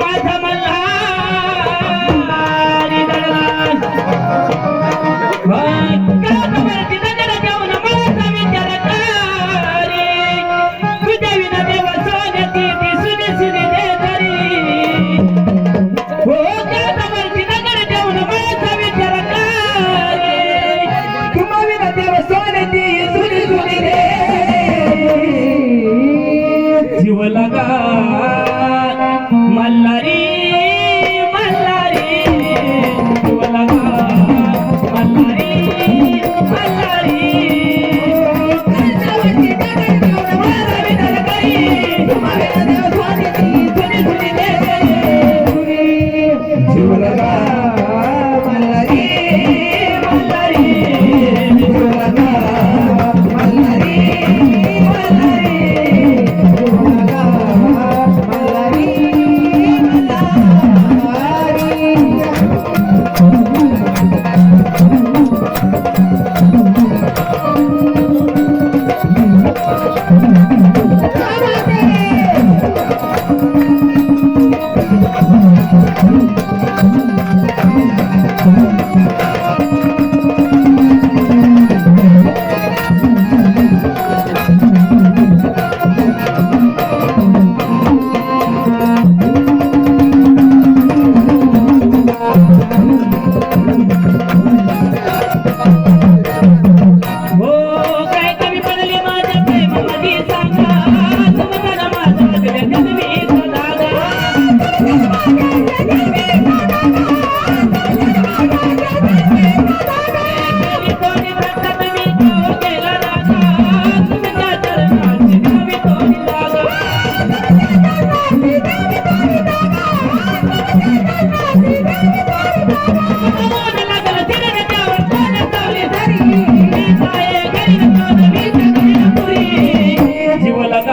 माझा मल्हारी दडला कानावरती नजर देऊन मनाचा विचार करी तुझ्या विना देव सोन्याची ती सुनी सुनी दे तरी हो कानावरती नजर देऊन मनाचा विचार करी तुम्हा विना देव सोन्याची सुनी सुनी दे जीव लगा मल्हारी मल्हारी जीव लगा मल्हारी मल्हारी कानावरती नजर देऊन माझा विचार करी तुम्हा विना देव सोन्याची सुनी सुनी दे जीव लगा मल्हारी मल्हारी जीव लगा मल्हारी मल्हारी जीव लगा मल्हारी हो काय कमी पडली माझ्या प्रेमामध्ये सांगा तुमचा माझा जन्मी सदागा कोणी भक्तात मी तो केला रागा तुमच्या चरणाची नवी तोडी लागा मन लागलं तिने त्यावर कोण चावली धरी मी काय घरी कोण मी पुरी जीव लगा